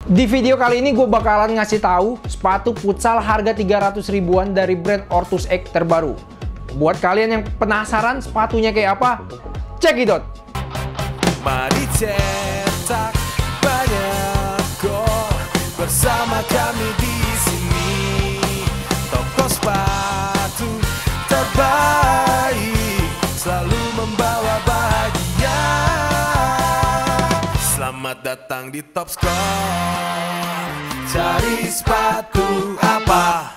Di video kali ini gue bakalan ngasih tahu sepatu futsal harga 300 ribuan dari brand Ortus X terbaru. Buat kalian yang penasaran sepatunya kayak apa, cekidot. Mari cetak banyak gol bersama kami di sini. Toko sepatu terbaik selalu membawa bahagia. Selamat datang di Top Score. Cari sepatu apa?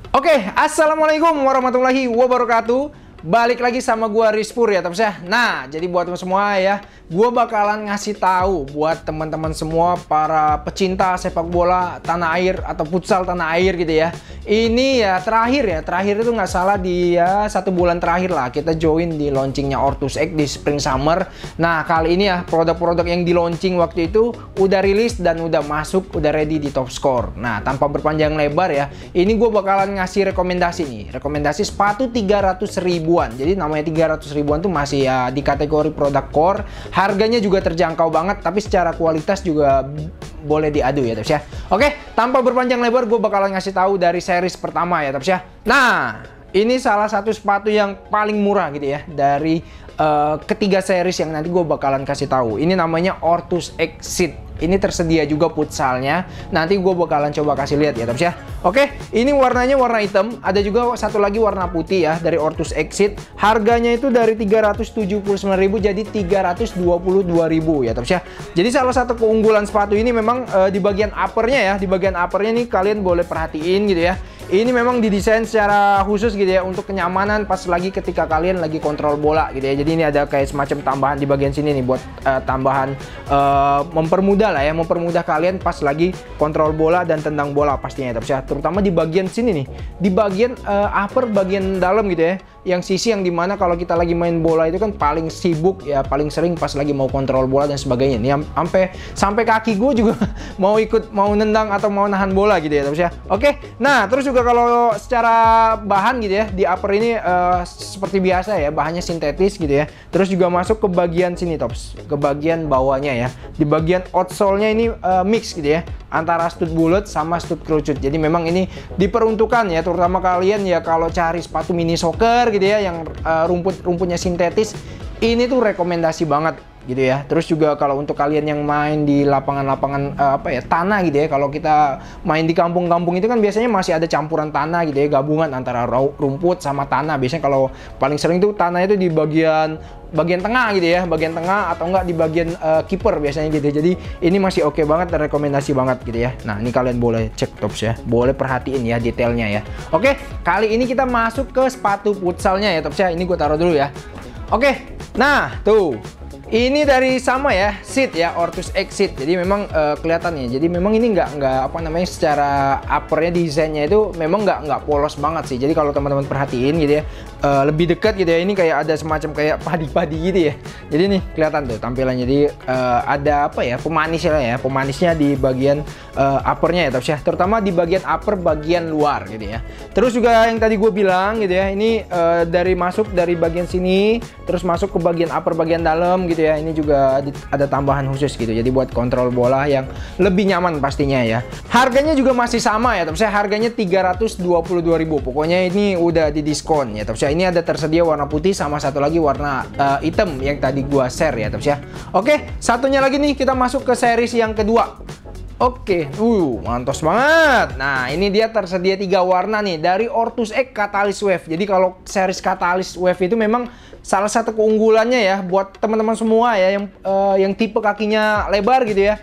Oke, assalamualaikum warahmatullahi wabarakatuh. Balik lagi sama gua Rizpur ya, Tops ya. Nah, jadi buat teman semua ya, gua bakalan ngasih tahu buat teman-teman semua para pecinta sepak bola tanah air atau futsal tanah air gitu ya. Ini ya terakhir itu nggak salah di ya 1 bulan terakhir lah kita join di launchingnya Ortus X di Spring Summer. Nah, kali ini ya produk-produk yang di launching waktu itu udah rilis dan udah masuk, udah ready di Top Score. Nah, tanpa berpanjang lebar ya, ini gua bakalan ngasih rekomendasi nih, rekomendasi sepatu 300 ribuan. Jadi namanya 300 ribuan tuh masih ya di kategori produk core. Harganya juga terjangkau banget, tapi secara kualitas juga boleh diadu ya, Tops ya. Oke, tanpa berpanjang lebar gue bakalan ngasih tahu dari series pertama ya, Tops ya. Nah, ini salah satu sepatu yang paling murah gitu ya dari ketiga series yang nanti gue bakalan kasih tahu. Ini namanya Ortus X Seed. Ini tersedia juga futsalnya. Nanti gue bakalan coba kasih lihat ya, Tops ya. Oke, ini warnanya warna hitam. Ada juga satu lagi warna putih ya dari Ortus X Seed. Harganya itu dari 379.000 jadi 322.000 ya, Tops ya. Jadi salah satu keunggulan sepatu ini memang di bagian uppernya ya. Di bagian uppernya nih kalian boleh perhatiin gitu ya. Ini memang didesain secara khusus gitu ya untuk kenyamanan pas lagi ketika kalian lagi kontrol bola gitu ya. Jadi ini ada kayak semacam tambahan di bagian sini nih buat tambahan mempermudah lah ya, mempermudah kalian pas lagi kontrol bola dan tendang bola pastinya ya, Tops ya. Terutama di bagian sini nih, di bagian upper bagian dalam gitu ya. Yang sisi yang dimana kalau kita lagi main bola itu kan paling sibuk ya, paling sering pas lagi mau kontrol bola dan sebagainya. Nih sampai kaki gue juga mau nendang atau mau nahan bola gitu ya, Tops ya. Oke, nah terus juga kalau secara bahan gitu ya, di upper ini seperti biasa ya, bahannya sintetis gitu ya. Terus juga masuk ke bagian sini, Tops, ke bagian bawahnya ya. Di bagian outsole-nya ini mix gitu ya, antara stud bulat sama stud kerucut. Jadi memang ini diperuntukkan ya, terutama kalian ya kalau cari sepatu mini soccer gitu ya, yang rumputnya sintetis, ini tuh rekomendasi banget gitu ya. Terus juga kalau untuk kalian yang main di lapangan-lapangan tanah gitu ya, kalau kita main di kampung-kampung itu kan biasanya masih ada campuran tanah gitu ya, gabungan antara rumput sama tanah. Biasanya kalau paling sering tuh tanahnya itu di bagian tengah gitu ya, bagian tengah atau enggak di bagian kiper biasanya gitu. Jadi ini masih oke banget dan rekomendasi banget gitu ya. Nah, ini kalian boleh cek, Tops ya, boleh perhatiin ya detailnya ya. Oke, kali ini kita masuk ke sepatu futsalnya ya, Tops ya. Ini gue taruh dulu ya. Oke, nah tuh ini dari sama ya, Seed ya, Ortus X Seed. Jadi memang kelihatan ya. Jadi memang ini nggak apa namanya, secara uppernya desainnya itu memang nggak polos banget sih. Jadi kalau teman-teman perhatiin gitu ya, lebih dekat gitu ya, ini kayak ada semacam kayak padi-padi gitu ya. Jadi nih kelihatan tuh tampilannya. Jadi ada apa ya, pemanisnya ya, pemanisnya di bagian uppernya ya, Tops ya. Terutama di bagian upper bagian luar gitu ya. Terus juga yang tadi gue bilang gitu ya, ini masuk dari bagian sini, terus masuk ke bagian upper bagian dalam gitu ya. Ini juga ada tambahan khusus gitu, jadi buat kontrol bola yang lebih nyaman pastinya ya. Harganya juga masih sama ya, Tops ya. Harganya 322.000. Pokoknya ini udah di diskon ya, Tops ya. Ini ada tersedia warna putih sama satu lagi warna hitam yang tadi gua share ya, Tops ya. Oke, satunya lagi nih kita masuk ke series yang kedua. Oke, mantos banget. Nah, ini dia tersedia 3 warna nih dari Ortus X Catalyst Wave. Jadi kalau series Catalyst Wave itu memang salah satu keunggulannya ya buat teman-teman semua ya yang tipe kakinya lebar gitu ya.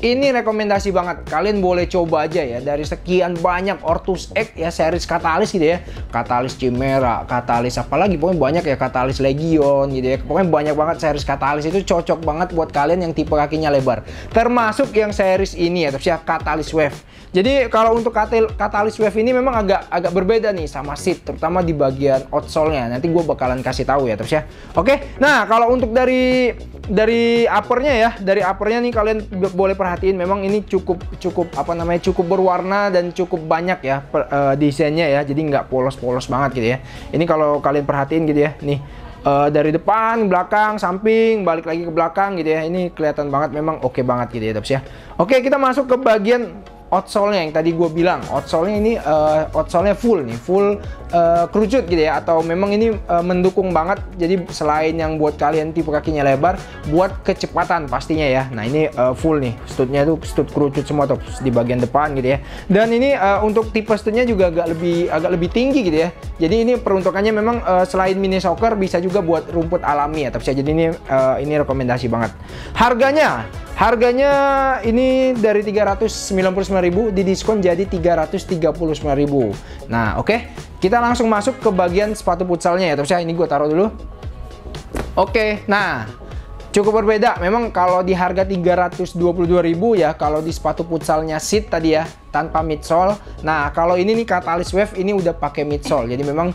Ini rekomendasi banget. Kalian boleh coba aja ya dari sekian banyak Ortus X ya, series Catalyst gitu ya. Catalyst Chimera, Catalyst apalagi, pokoknya banyak ya, Catalyst Legion gitu ya. Pokoknya banyak banget series Catalyst, itu cocok banget buat kalian yang tipe kakinya lebar. Termasuk yang series ini ya, Tops ya, Catalyst Wave. Jadi kalau untuk Catalyst Wave ini memang agak berbeda nih sama Seed, terutama di bagian outsole-nya. Nanti gue bakalan kasih tahu ya, Tops ya. Oke, nah kalau untuk dari uppernya ya, dari uppernya nih kalian boleh perhatiin memang ini cukup apa namanya, cukup berwarna dan cukup banyak ya desainnya ya. Jadi nggak polos-polos banget gitu ya. Ini kalau kalian perhatiin gitu ya, nih dari depan, belakang, samping, balik lagi ke belakang gitu ya. Ini kelihatan banget, memang oke banget gitu ya Tops ya. Oke, kita masuk ke bagian outsole-nya yang tadi gue bilang. Outsole-nya ini outsole-nya full nih, full kerucut gitu ya, atau memang ini mendukung banget. Jadi selain yang buat kalian tipe kakinya lebar, buat kecepatan pastinya ya. Nah ini full nih, studnya tuh stud kerucut semua tuh di bagian depan gitu ya. Dan ini untuk tipe studnya juga agak lebih tinggi gitu ya. Jadi ini peruntukannya memang selain mini soccer bisa juga buat rumput alami ya. Tapi jadi ini rekomendasi banget. Harganya ini dari 399.000 didiskon jadi 339.000. Nah, oke. Kita langsung masuk ke bagian sepatu futsalnya ya, Tops ya. Ini gue taruh dulu. Oke. Nah, cukup berbeda. Memang kalau di harga 322.000 ya, kalau di sepatu futsalnya seat tadi ya, tanpa midsole. Nah, kalau ini nih Catalyst Wave ini udah pakai midsole. Jadi memang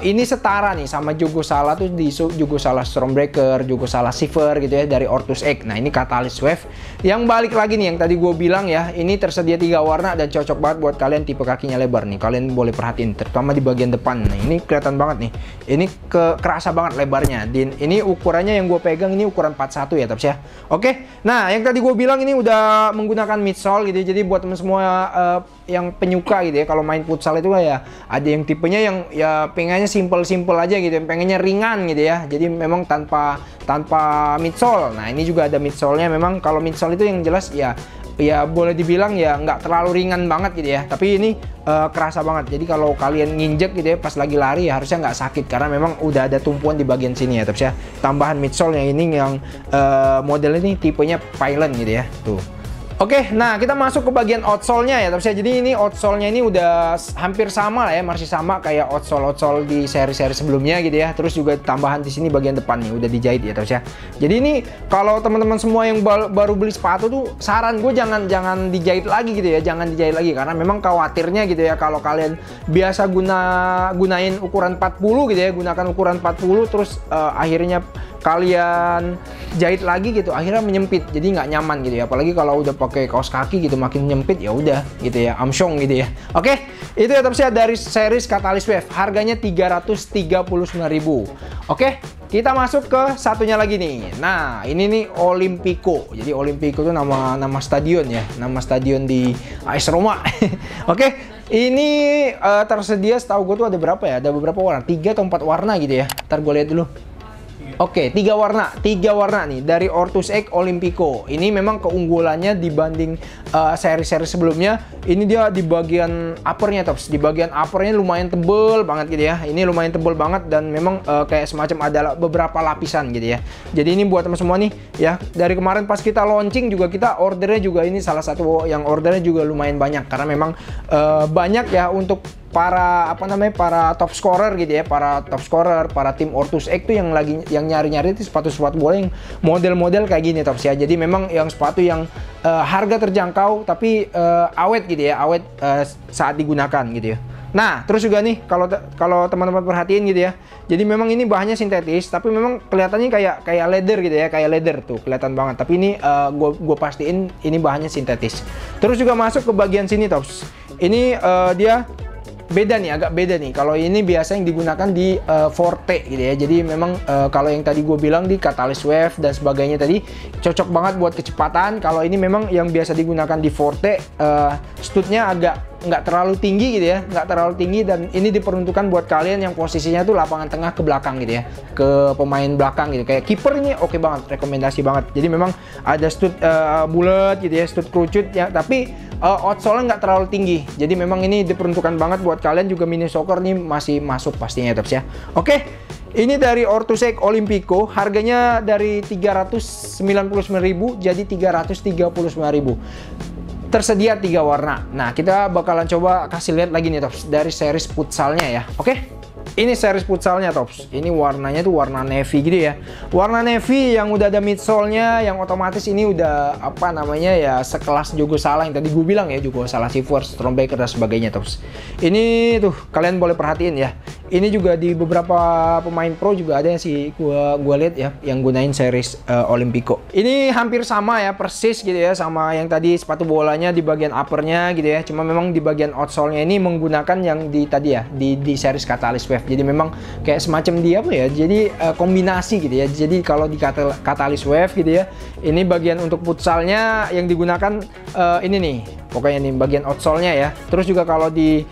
ini setara nih sama Jugosala tuh di Jugosala Stormbreaker, Jugosala Shiver gitu ya dari Ortus X. Nah, ini Catalyst Wave. Yang balik lagi nih yang tadi gue bilang ya, ini tersedia 3 warna dan cocok banget buat kalian tipe kakinya lebar nih. Kalian boleh perhatiin terutama di bagian depan. Nah, ini kelihatan banget nih. Ini kerasa banget lebarnya. Ini ukurannya yang gue pegang ini ukuran 41 ya, Tops ya. Oke. Nah, yang tadi gue bilang ini udah menggunakan midsole gitu. Jadi buat teman semua yang penyuka gitu ya, kalau main futsal itu ya ada yang tipenya yang ya pengennya simple aja gitu, yang pengennya ringan gitu ya, jadi memang tanpa midsole. Nah ini juga ada midsole-nya. Memang kalau midsole itu yang jelas ya boleh dibilang ya nggak terlalu ringan banget gitu ya, tapi ini kerasa banget. Jadi kalau kalian nginjek gitu ya pas lagi lari ya harusnya nggak sakit karena memang udah ada tumpuan di bagian sini ya. Tapi ya tambahan midsole yang ini yang model ini tipenya Pylon gitu ya tuh. Oke, nah kita masuk ke bagian outsole-nya ya, Tops ya. Jadi ini outsole-nya ini udah hampir sama lah ya, masih sama kayak outsole di seri-seri sebelumnya gitu ya. Terus juga tambahan di sini bagian depan nih udah dijahit ya, Tops ya. Jadi ini kalau teman-teman semua yang baru beli sepatu tuh saran gue jangan dijahit lagi gitu ya, jangan dijahit lagi karena memang khawatirnya gitu ya kalau kalian biasa gunain ukuran 40 gitu ya, gunakan ukuran 40 terus akhirnya kalian jahit lagi gitu, akhirnya menyempit, jadi nggak nyaman gitu ya. Apalagi kalau udah pakai kaos kaki gitu makin nyempit ya udah gitu ya, amsyong gitu ya. Oke, itu ya Tops ya dari series Catalyst Wave. Harganya 339.000. Oke, kita masuk ke satunya lagi nih. Nah, ini nih Olimpico. Jadi Olimpico itu nama stadion ya, nama stadion di AS Roma. Oke, ini tersedia setahu gue tuh ada berapa ya? Ada beberapa warna, 3 atau 4 warna gitu ya. Ntar gue lihat dulu. Oke, 3 warna nih dari Ortus X Olimpico. Ini memang keunggulannya dibanding seri-seri sebelumnya. Ini dia di bagian uppernya, Tops. Di bagian uppernya lumayan tebel banget gitu ya. Ini lumayan tebel banget dan memang kayak semacam ada beberapa lapisan gitu ya. Jadi ini buat teman semua nih ya. Dari kemarin pas kita launching juga kita ordernya juga ini salah satu yang ordernya juga lumayan banyak karena memang banyak ya untuk para para top scorer gitu ya, para top scorer, para tim Ortus X tuh yang nyari-nyari itu sepatu-sepatu bola yang model-model kayak gini, Tops ya. Jadi memang yang sepatu yang harga terjangkau tapi awet gitu ya, awet saat digunakan gitu ya. Nah, terus juga nih kalau teman-teman perhatiin gitu ya. Jadi memang ini bahannya sintetis tapi memang kelihatannya kayak leather gitu ya, kayak leather tuh kelihatan banget. Tapi ini gue pastiin ini bahannya sintetis. Terus juga masuk ke bagian sini, Tops. Ini dia beda nih, agak beda nih. Kalau ini biasa yang digunakan di Forte gitu ya. Jadi memang kalau yang tadi gue bilang di Catalyst Wave dan sebagainya tadi cocok banget buat kecepatan. Kalau ini memang yang biasa digunakan di Forte, studnya agak nggak terlalu tinggi gitu ya, nggak terlalu tinggi, dan ini diperuntukkan buat kalian yang posisinya tuh lapangan tengah ke belakang gitu ya, ke pemain belakang gitu. Kayak kiper ini oke banget, rekomendasi banget. Jadi memang ada stud bulat gitu ya, stud kerucut ya, tapi outsole-nya nggak terlalu tinggi. Jadi memang ini diperuntukkan banget buat kalian juga mini soccer nih masih masuk pastinya, Tops ya. Oke, ini dari Ortus X Olimpico, harganya dari 399.000 jadi 339.000. Tersedia 3 warna. Nah, kita bakalan coba kasih lihat lagi nih, Tops, dari series futsalnya ya. Oke, ini series futsalnya, Tops. Ini warnanya tuh warna navy gitu ya. Warna navy yang udah ada midsole-nya, yang otomatis ini udah apa namanya ya, sekelas Jugosala yang tadi gue bilang ya, Jugosala Shiver, Stormbreaker dan sebagainya, Tops. Ini tuh kalian boleh perhatiin ya. Ini juga di beberapa pemain pro juga ada yang sih gua lihat ya yang gunain series Olimpico. Ini hampir sama ya, persis gitu ya sama yang tadi sepatu bolanya di bagian uppernya gitu ya. Cuma memang di bagian outsole-nya ini menggunakan yang di tadi ya di series Catalyst Wave. Jadi memang kayak semacam dia apa ya, jadi kombinasi gitu ya. Jadi kalau di Catalyst Wave gitu ya, ini bagian untuk futsalnya yang digunakan ini nih, pokoknya nih bagian outsole-nya ya. Terus juga kalau di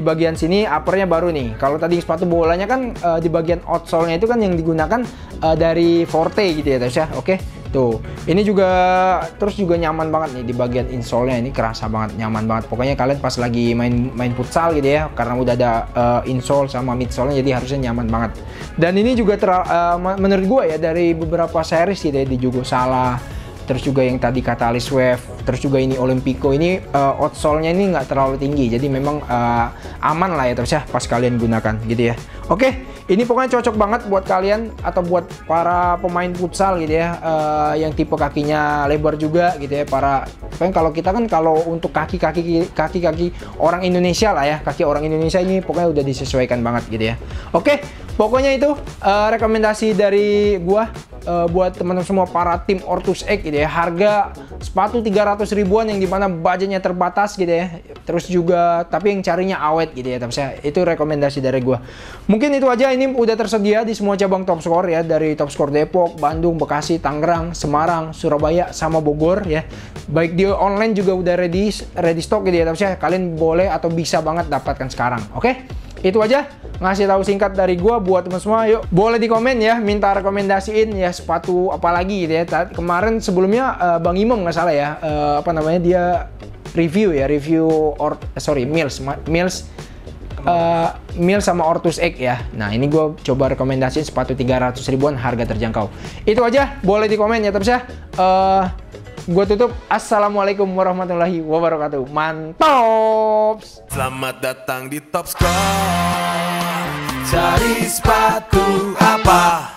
bagian sini uppernya baru nih. Kalau tadi sepatu bolanya kan di bagian outsole-nya itu kan yang digunakan dari Forte gitu ya Tasya. Oke. Tuh, ini juga terus juga nyaman banget nih di bagian insole-nya, ini kerasa banget, nyaman banget. Pokoknya kalian pas lagi main futsal gitu ya, karena udah ada insole sama midsole-nya, jadi harusnya nyaman banget. Dan ini juga menurut gue ya, dari beberapa series gitu ya, di Jugo Salah, terus juga yang tadi Catalyst Wave, terus juga ini Olympico, ini outsole-nya ini nggak terlalu tinggi, jadi memang aman lah ya terus ya pas kalian gunakan gitu ya. Oke, ini pokoknya cocok banget buat kalian atau buat para pemain futsal gitu ya, yang tipe kakinya lebar juga gitu ya. Kalau kita kan kalau untuk kaki orang Indonesia lah ya, kaki orang Indonesia ini pokoknya udah disesuaikan banget gitu ya. Oke, pokoknya itu rekomendasi dari gua buat teman-teman semua para tim Ortus X gitu ya. Harga sepatu 300 ribuan yang dimana budgetnya terbatas gitu ya. Terus juga tapi yang carinya awet gitu ya. Tapi itu rekomendasi dari gua. Mungkin itu aja, ini udah tersedia di semua cabang Top Score ya, dari Top Score Depok, Bandung, Bekasi, Tangerang, Semarang, Surabaya sama Bogor ya. Baik di online juga udah ready stock gitu ya. Tapi kalian boleh atau bisa banget dapatkan sekarang. Oke? Itu aja ngasih tahu singkat dari gua buat teman semua. Yuk, boleh di komen ya, minta rekomendasiin ya sepatu apa lagi gitu ya. Kemarin sebelumnya Bang Imam nggak salah ya, dia review Mills sama Ortus X ya. Nah, ini gue coba rekomendasiin sepatu 300 ribuan harga terjangkau. Itu aja, boleh di komen ya terus ya. Gue tutup. Assalamualaikum warahmatullahi wabarakatuh. Mantap. Selamat datang di Top Score. Cari sepatu apa?